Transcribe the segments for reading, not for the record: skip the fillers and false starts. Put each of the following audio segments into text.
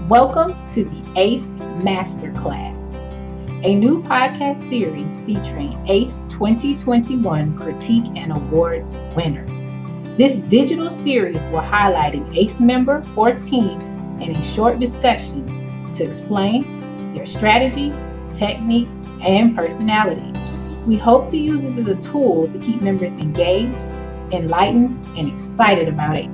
Welcome to the ACE Masterclass, a new podcast series featuring ACE 2021 Critique and Awards winners. This digital series will highlight an ACE member or team in a short discussion to explain their strategy, technique, and personality. We hope to use this as a tool to keep members engaged, enlightened, and excited about it.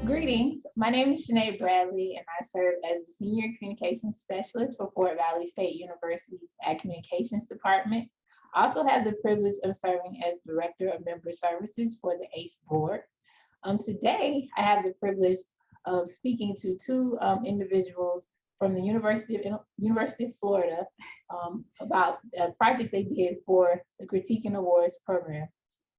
Greetings. My name is Sinead Bradley, and I serve as the Senior Communications Specialist for Fort Valley State University's Ag Communications Department. I also have the privilege of serving as Director of Member Services for the ACE Board. Today, I have the privilege of speaking to two individuals from the University of Florida about a project they did for the Critique and Awards program.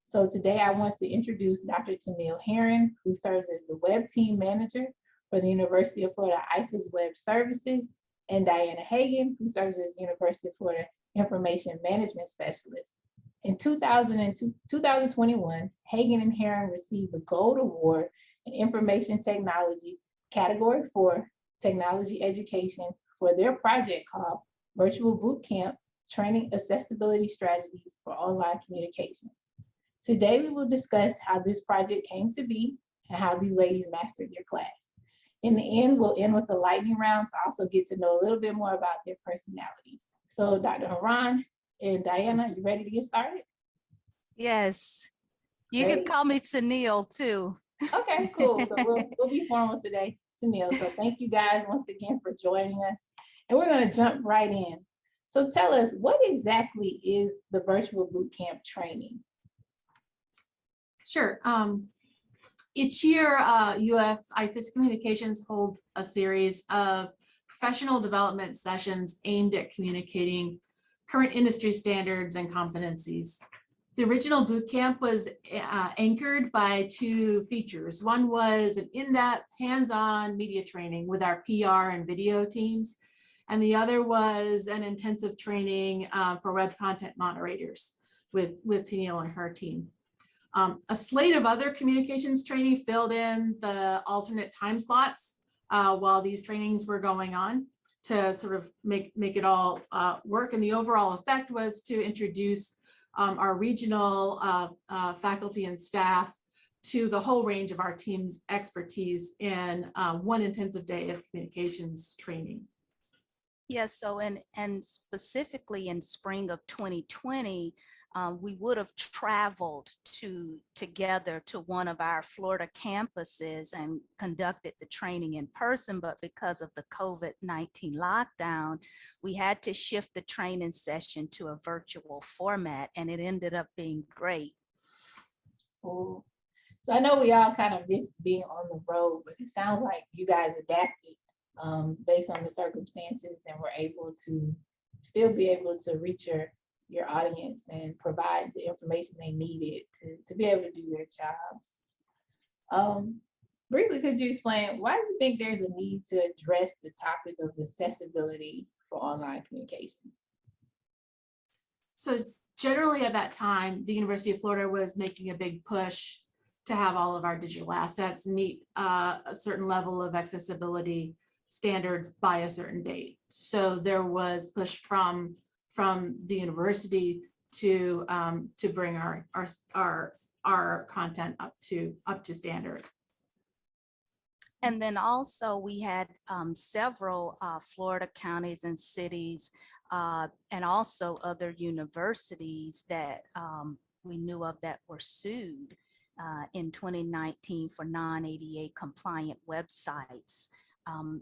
So today I want to introduce Dr. Tennille Herron, who serves as the Web Team Manager for the University of Florida IFAS Web Services, and Diana Hagan, who serves as the University of Florida Information Management Specialist. In 2021, Hagan and Herron received the Gold Award in Information Technology category for technology education for their project called Virtual Bootcamp Training Accessibility Strategies for Online Communications. Today, we will discuss how this project came to be and how these ladies mastered their class. In the end, we'll end with a lightning round to also get to know a little bit more about their personalities. So Dr. Herron and Diana, you ready to get started? Yes. You Great. can call me Tennille too. Okay, cool. So we'll be formal today, Tennille. So thank you guys once again for joining us. And we're going to jump right in. So tell us, what exactly is the virtual bootcamp training? Sure. Each year, UF IFAS Communications holds a series of professional development sessions aimed at communicating current industry standards and competencies. The original bootcamp was anchored by two features. One was an in-depth, hands-on media training with our PR and video teams, and the other was an intensive training for web content moderators with Tennille and her team. A slate of other communications training filled in the alternate time slots while these trainings were going on to sort of make it all work. And the overall effect was to introduce our regional faculty and staff to the whole range of our team's expertise in one intensive day of communications training. Yes, so and specifically in spring of 2020, we would have traveled together to one of our Florida campuses and conducted the training in person, but because of the COVID-19 lockdown, we had to shift the training session to a virtual format, and it ended up being great. Cool. So I know we all kind of missed being on the road, but it sounds like you guys adapted based on the circumstances and were able to still be able to reach your audience and provide the information they needed to be able to do their jobs. Briefly, could you explain why do you think there's a need to address the topic of accessibility for online communications? So generally at that time, the University of Florida was making a big push to have all of our digital assets meet a certain level of accessibility standards by a certain date. So there was push from the university to bring our content up to standard. And then also we had several Florida counties and cities and also other universities that we knew of that were sued in 2019 for non-ADA compliant websites.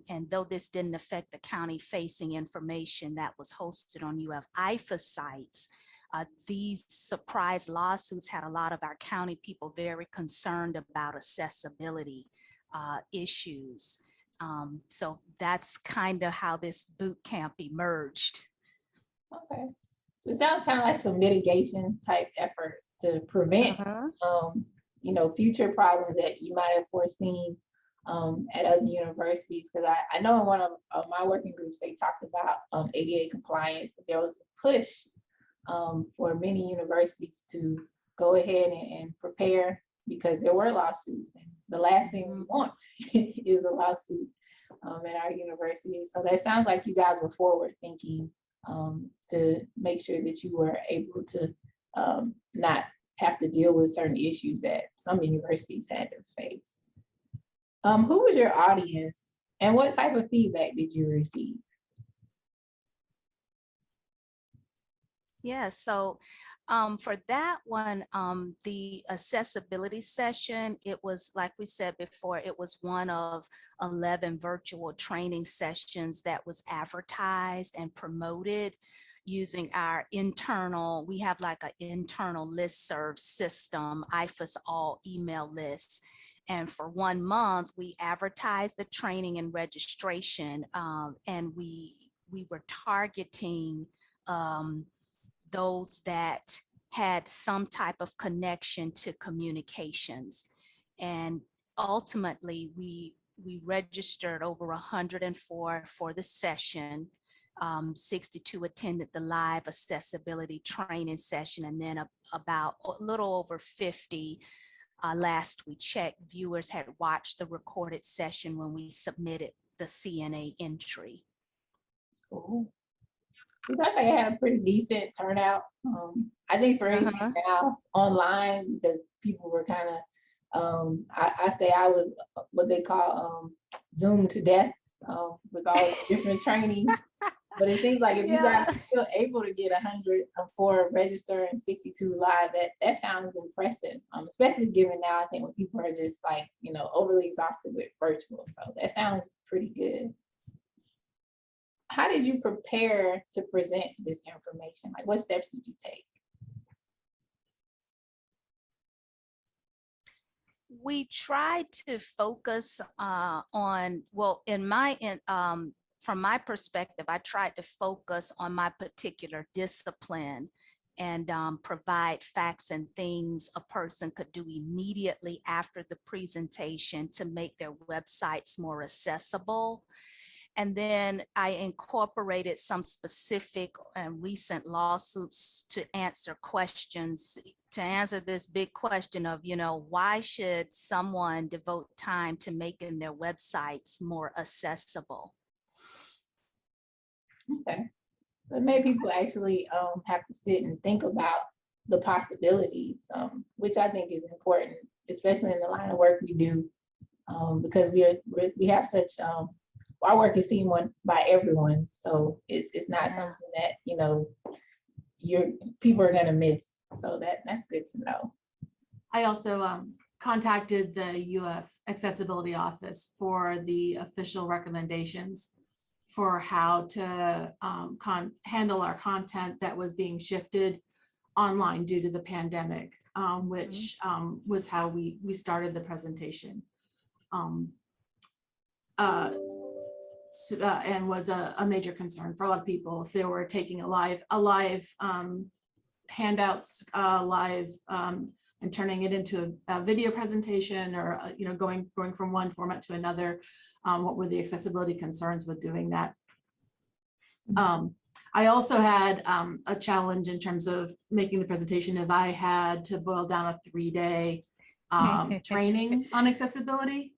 And though this didn't affect the county-facing information that was hosted on UF IFAS sites, these surprise lawsuits had a lot of our county people very concerned about accessibility issues. So that's kind of how this boot camp emerged. Okay. So it sounds kind of like some mitigation type efforts to prevent future problems that you might have foreseen at other universities, because I know in one of my working groups, they talked about ADA compliance. There was a push for many universities to go ahead and prepare because there were lawsuits. And the last thing we want is a lawsuit. at our university. So that sounds like you guys were forward thinking to make sure that you were able to not have to deal with certain issues that some universities had to face. Who was your audience and what type of feedback did you receive? Yeah, so for that one, the accessibility session, it was, like we said before, it was one of 11 virtual training sessions that was advertised and promoted using our internal, we have like an internal listserv system, IFAS all email lists. And for 1 month, we advertised the training and registration, and we were targeting those that had some type of connection to communications. And ultimately, we registered over 104 for the session. 62 attended the live accessibility training session, and then about a little over 50 last we checked, viewers had watched the recorded session when we submitted the CNA entry. Cool. It sounds like I had a pretty decent turnout. I think for anything now online, because people were kind of, I say I was what they call Zoom to death with all the different trainings. But it seems like if you guys are still able to get 104 register and 62 live, that sounds impressive. Especially given now, I think when people are just like, overly exhausted with virtual. So that sounds pretty good. How did you prepare to present this information? Like, what steps did you take? We tried to focus on, well, from my perspective, I tried to focus on my particular discipline and provide facts and things a person could do immediately after the presentation to make their websites more accessible. And then I incorporated some specific and recent lawsuits to answer questions, to answer this big question of, why should someone devote time to making their websites more accessible? Okay. So it made people actually have to sit and think about the possibilities, which I think is important, especially in the line of work we do, because we have such, our work is seen by everyone. So it's not something that, people are gonna miss. So that's good to know. I also contacted the UF Accessibility Office for the official recommendations for how to handle our content that was being shifted online due to the pandemic, which was how we started the presentation. And was a major concern for a lot of people if they were taking a live handouts live and turning it into a video presentation, or going from one format to another. What were the accessibility concerns with doing that? I also had a challenge in terms of making the presentation if I had to boil down a 3-day training on accessibility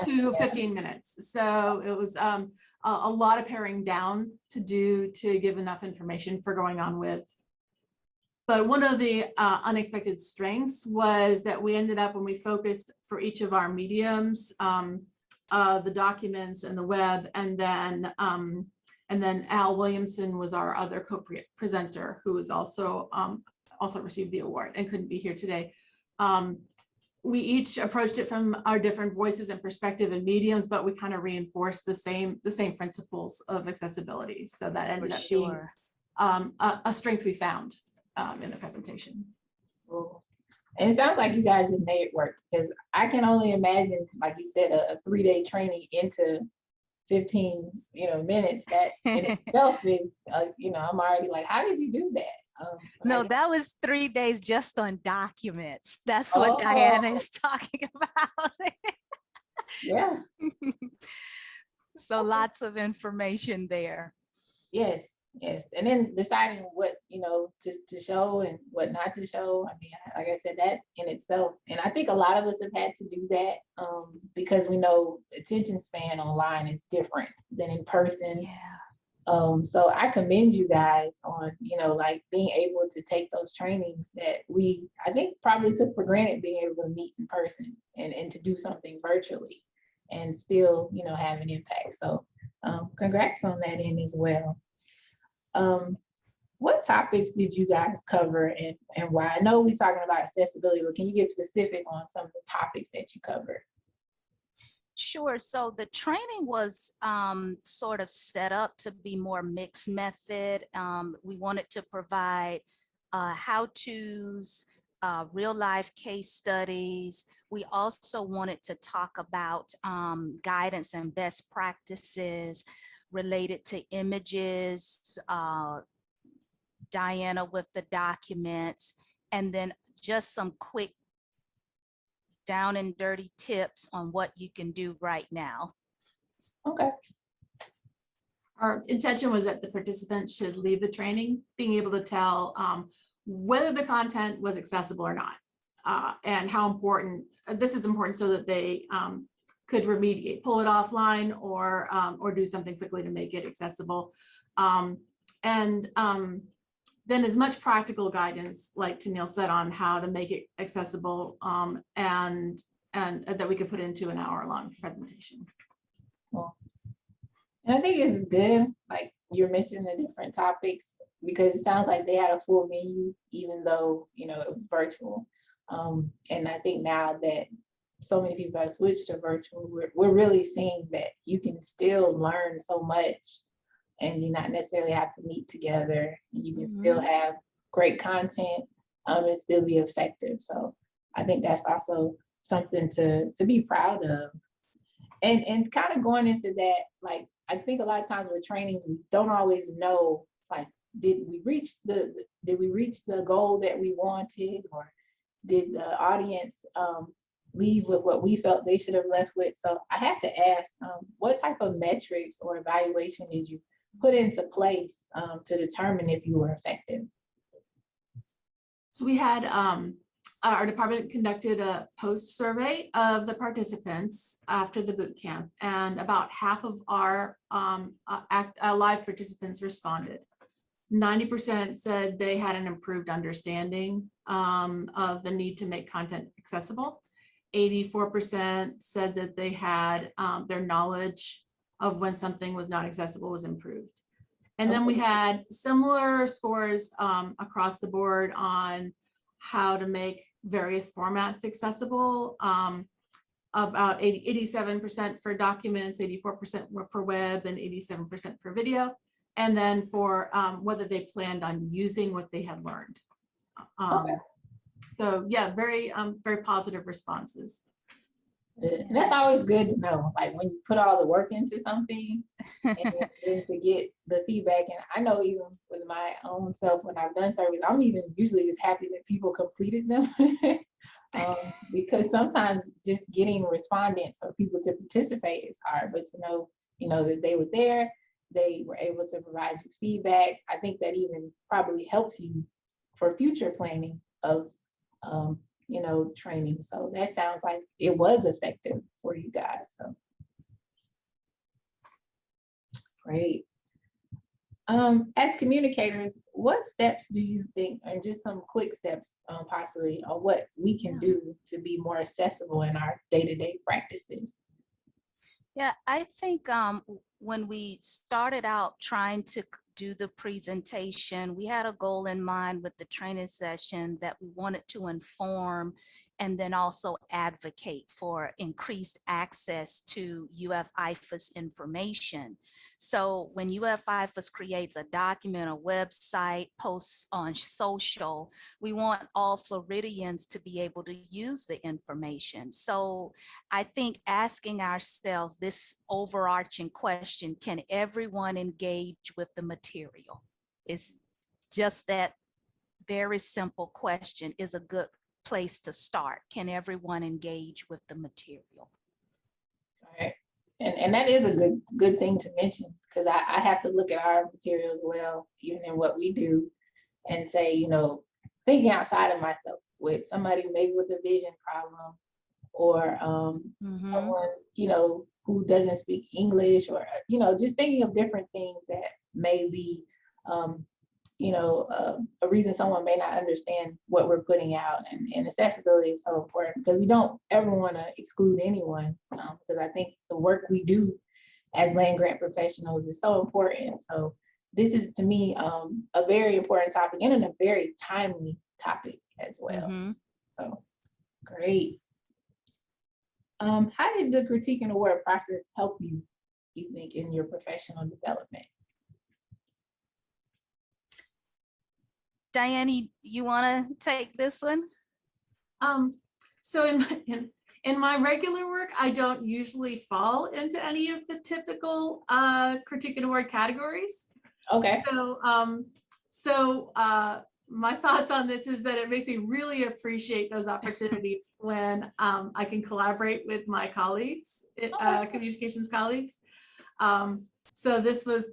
to 15 minutes. So it was a lot of paring down to give enough information for going on with. But one of the unexpected strengths was that we ended up, when we focused for each of our mediums, the documents and the web, and then Al Williamson was our other co-presenter, who was also received the award and couldn't be here today. We each approached it from our different voices and perspective and mediums, but we kind of reinforced the same principles of accessibility. So that ended up being a strength we found in the presentation. Cool. And it sounds like you guys just made it work, because I can only imagine, like you said, a 3-day training into 15 minutes. That in itself is I'm already like, how did you do that? No, that was 3 days just on documents. That's what Diana is talking about. Yeah. So lots of information there. Yes. Yes, and then deciding what, to show and what not to show. I mean, like I said, that in itself, and I think a lot of us have had to do that, because we know attention span online is different than in person. Yeah. So I commend you guys on, like being able to take those trainings that I think probably took for granted, being able to meet in person and to do something virtually and still, have an impact. So congrats on that end as well. What topics did you guys cover and why? I know we're talking about accessibility, but can you get specific on some of the topics that you covered? Sure. So the training was sort of set up to be more mixed method. We wanted to provide how-tos, real life case studies. We also wanted to talk about guidance and best practices related to images, Diana with the documents, and then just some quick down and dirty tips on what you can do right now. Okay. Our intention was that the participants should leave the training being able to tell whether the content was accessible or not, and how important this is important so that they could remediate, pull it offline, or do something quickly to make it accessible. Then as much practical guidance, like Tennille said, on how to make it accessible, and that we could put into an hour-long presentation. Well, and I think this is good, like you're mentioning the different topics, because it sounds like they had a full menu, even though, it was virtual. And I think now that so many people have switched to virtual, we're really seeing that you can still learn so much and you not necessarily have to meet together. You can still have great content and still be effective. So I think that's also something to be proud of. And kind of going into that, like, I think a lot of times with trainings, we don't always know, like, did we reach the goal that we wanted, or did the audience leave with what we felt they should have left with? So I have to ask, what type of metrics or evaluation did you put into place to determine if you were effective? So we had our department conducted a post survey of the participants after the boot camp, and about half of our live participants responded. 90% said they had an improved understanding of the need to make content accessible. 84% said that they had their knowledge of when something was not accessible was improved. And then we had similar scores across the board on how to make various formats accessible. About 87% for documents, 84% were for web, and 87% for video. And then for whether they planned on using what they had learned. So yeah, very positive responses. And that's always good to know, like when you put all the work into something and then to get the feedback. And I know even with my own self, when I've done surveys, I'm even usually just happy that people completed them. Because sometimes just getting respondents or people to participate is hard, but to know, that they were there, they were able to provide you feedback. I think that even probably helps you for future planning of training. So that sounds like it was effective for you guys. So great. As communicators, what steps do you think, and just some quick steps possibly, on what we can do to be more accessible in our day-to-day practices? Yeah, I think when we started out trying to do the presentation, we had a goal in mind with the training session that we wanted to inform and then also advocate for increased access to UF IFAS information. So when UF IFAS creates a document, a website, posts on social, we want all Floridians to be able to use the information. So I think asking ourselves this overarching question, can everyone engage with the material? It's just that very simple question is a good place to start. Can everyone engage with the material? All right. And that is a good thing to mention, because I have to look at our material as well, even in what we do, and say, thinking outside of myself with somebody maybe with a vision problem, or someone, who doesn't speak English, or, just thinking of different things that may be, a reason someone may not understand what we're putting out. And accessibility is so important, because we don't ever want to exclude anyone, because I think the work we do as land grant professionals is so important. So this is, to me, a very important topic, and a very timely topic as well. So great. How did the critique and award process help you think, in your professional development? Diane, you want to take this one? So in my regular work, I don't usually fall into any of the typical critique and award categories. Okay. So my thoughts on this is that it makes me really appreciate those opportunities when I can collaborate with my colleagues, communications colleagues. So this was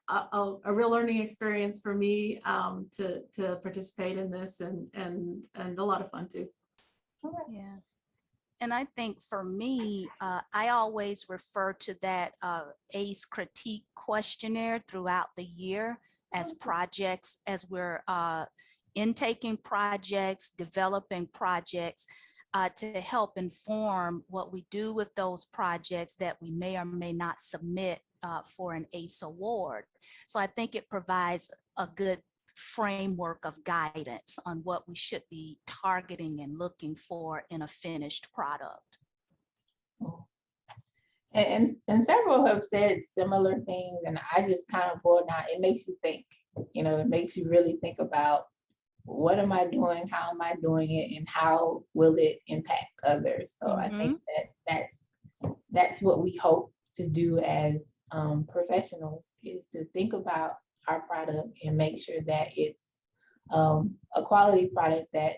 a real learning experience for me, to participate in this, and a lot of fun too. Yeah. And I think for me, I always refer to that ACE critique questionnaire throughout the year as projects, as we're intaking projects, developing projects, to help inform what we do with those projects that we may or may not submit for an ACE award. So I think it provides a good framework of guidance on what we should be targeting and looking for in a finished product. And several have said similar things, and I just kind of boiled down. It makes you think, it makes you really think about, what am I doing? How am I doing it? And how will it impact others? So I think that's what we hope to do as professionals, is to think about our product and make sure that it's a quality product that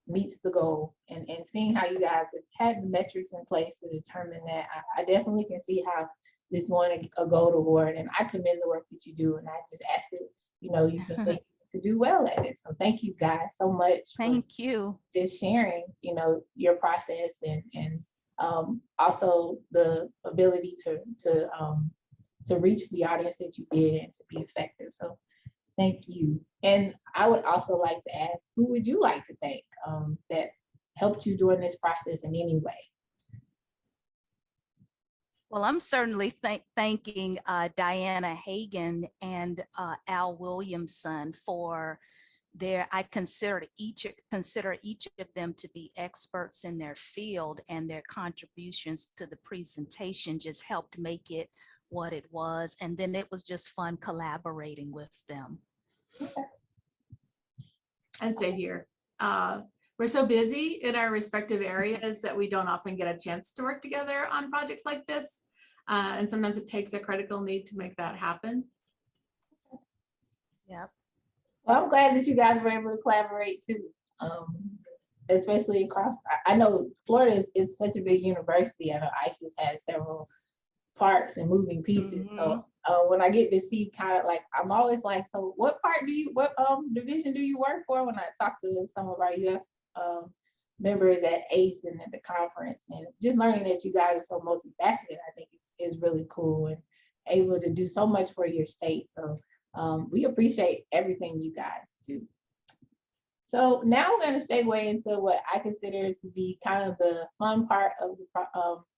meets the goal, and seeing how you guys have had the metrics in place to determine that. I definitely can see how this won a gold award, and I commend the work that you do, and I just ask that you can to do well at it. So thank you guys so much. Thank you. Just sharing, your process, and also the ability to reach the audience that you did, and to be effective. So thank you. And I would also like to ask, who would you like to thank that helped you during this process in any way? Well, I'm certainly thanking Diana Hagan and Al Williamson for I consider each of them to be experts in their field, and their contributions to the presentation just helped make it what it was. And then it was just fun collaborating with them. And same here. We're so busy in our respective areas that we don't often get a chance to work together on projects like this. And sometimes it takes a critical need to make that happen. Yep. Well, I'm glad that you guys were able to collaborate too, especially across. I know Florida is such a big university. I know IFAS has several parts and moving pieces. So when I get to see kind of like, I'm always like, so what division do you work for? When I talk to some of our UF members at ACE and at the conference, and just learning that you guys are so multifaceted, I think is really cool, and able to do so much for your state. So we appreciate everything you guys do. So now we're going to segue into what I consider to be kind of the fun part of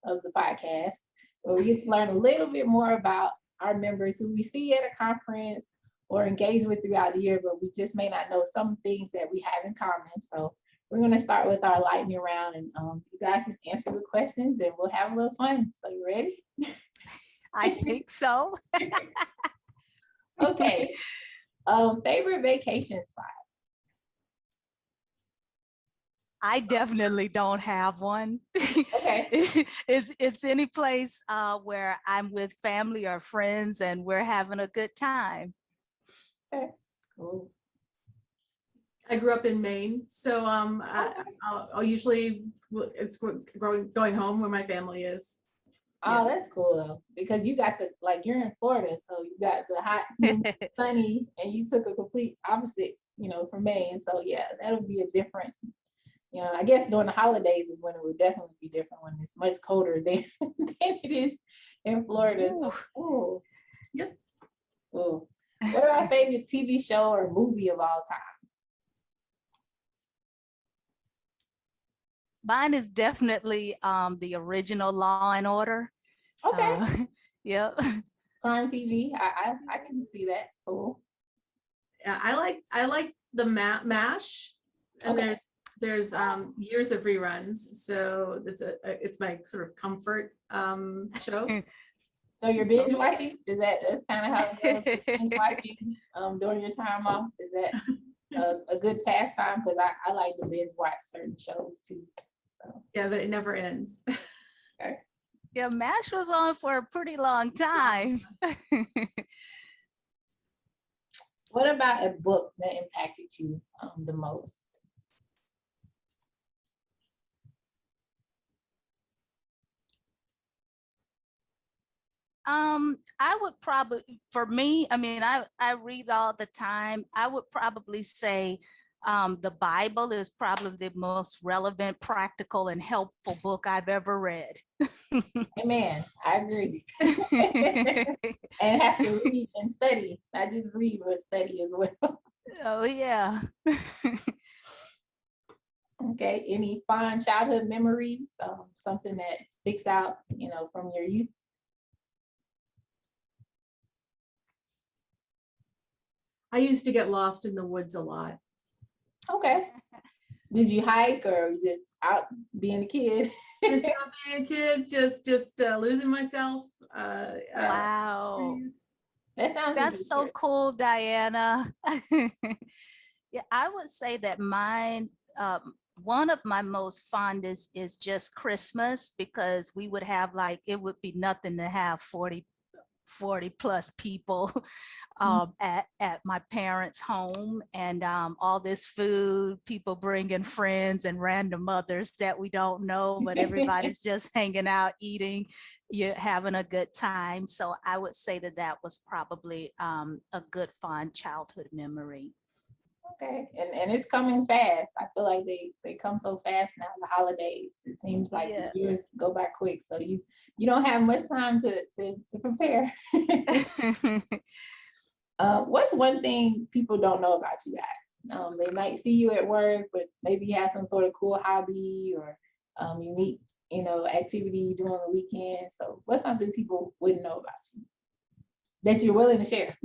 the podcast, where we get to learn a little bit more about our members who we see at a conference or engage with throughout the year, but we just may not know some things that we have in common. So we're going to start with our lightning round, and you guys just answer the questions and we'll have a little fun. So you ready? I think so. Okay. Favorite vacation spot? I definitely don't have one. Okay. It's any place where I'm with family or friends and we're having a good time. Okay, cool. I grew up in Maine, so I'll usually, it's going home where my family is. Oh, that's cool though, because you got the like you're in Florida, so you got the hot, humid, sunny, and you took a complete opposite, from Maine. So yeah, that'll be a different. I guess during the holidays is when it would definitely be different when it's much colder than than it is in Florida. So, oh, Yep. oh. What are our favorite TV show or movie of all time? Mine is definitely the original Law and Order. Okay, Yep. crime TV. I can see that. Cool. Yeah, I like the MASH, and Okay. there's years of reruns, so it's my sort of comfort show. So you're binge watching? That's kind of how it goes? Binge watching during your time off? Is that a good pastime? Because I like to binge watch certain shows too. So. Yeah, but it never ends. Okay. Yeah, MASH was on for a pretty long time. What about a book that impacted you the most? I would probably, for me, I mean, I read all the time. I would probably say the Bible is probably the most relevant, practical, and helpful book I've ever read. Amen. I agree. And have to read and study. Not just read, but study as well. Oh, yeah. Okay. Any fond childhood memories? Something that sticks out, from your youth? I used to get lost in the woods a lot. Okay. Did you hike or just out being a kid? Just out being kids, just losing myself. Wow. That sounds That's so cool, Diana. Yeah, I would say that mine, one of my most fondest is just Christmas, because we would have it would be nothing to have 40 plus people at my parents' home, and all this food, people bringing friends and random others that we don't know, but everybody's just hanging out, eating, you're having a good time. So I would say that was probably a good fond childhood memory. Okay, and it's coming fast. I feel like they come so fast now, the holidays. It seems like the years go by quick, so you don't have much time to prepare. What's one thing people don't know about you guys? They might see you at work, but maybe you have some sort of cool hobby or unique, activity you do on the weekend. So what's something people wouldn't know about you that you're willing to share?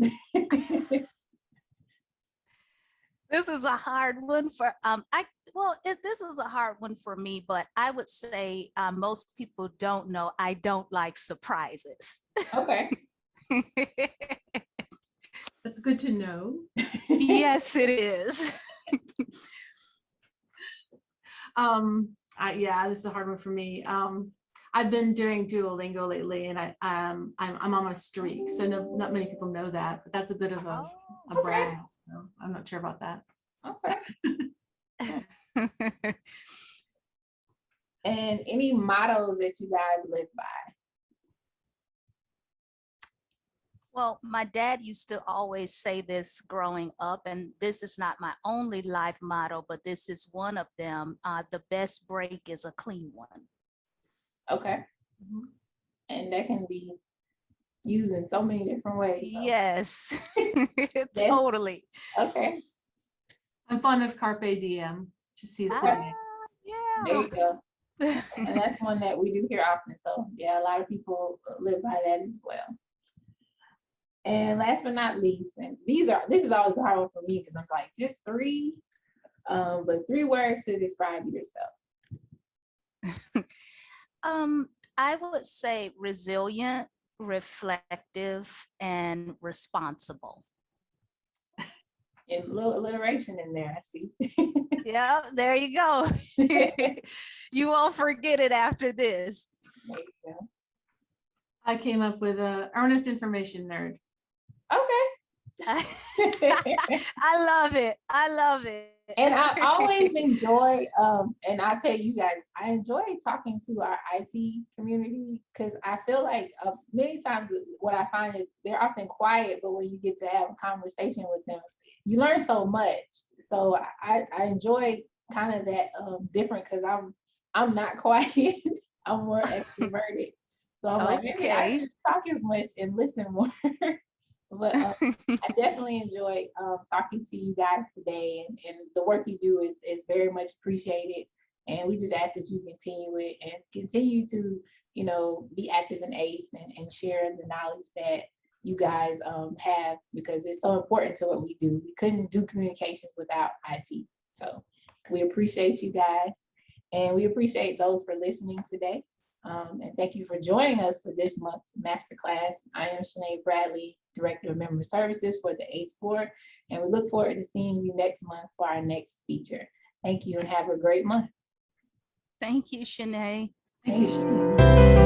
This is a hard one for this is a hard one for me, but I would say most people don't know I don't like surprises. Okay. That's good to know. Yes, it is. Yeah, this is a hard one for me. I've been doing Duolingo lately, and I'm on a streak, so not many people know that, but that's a bit of a brag, so I'm not sure about that. Okay. And any mottos that you guys live by? Well, my dad used to always say this growing up, and this is not my only life motto, but this is one of them. The best break is a clean one. Okay. And that can be used in so many different ways. So. Yes, totally. Okay. I'm fond of Carpe Diem. Just seize the day. Yeah. There you go. And that's one that we do hear often. So yeah, a lot of people live by that as well. And last but not least, and this is always a hard one for me because I'm like, just three, but 3 words to describe yourself. I would say resilient, reflective, and responsible. And a little alliteration in there, I see. Yeah, there you go. You won't forget it after this. There you go. I came up with a earnest information nerd. Okay. I love it. I love it. And I always enjoy, and I'll tell you guys, I enjoy talking to our IT community because I feel like many times what I find is they're often quiet, but when you get to have a conversation with them, you learn so much. So I enjoy kind of that different because I'm not quiet. I'm more extroverted. So I'm like, maybe I Okay. should talk as much and listen more. But I definitely enjoyed talking to you guys today, and the work you do is very much appreciated. And we just ask that you continue it and continue to, be active in ACE and share the knowledge that you guys have, because it's so important to what we do. We couldn't do communications without IT. So we appreciate you guys, and we appreciate those for listening today. And thank you for joining us for this month's masterclass. I am Sinead Bradley, Director of Member Services for the ACE Board, and we look forward to seeing you next month for our next feature. Thank you and have a great month. Thank you, Shanae. Thank you, Shanae.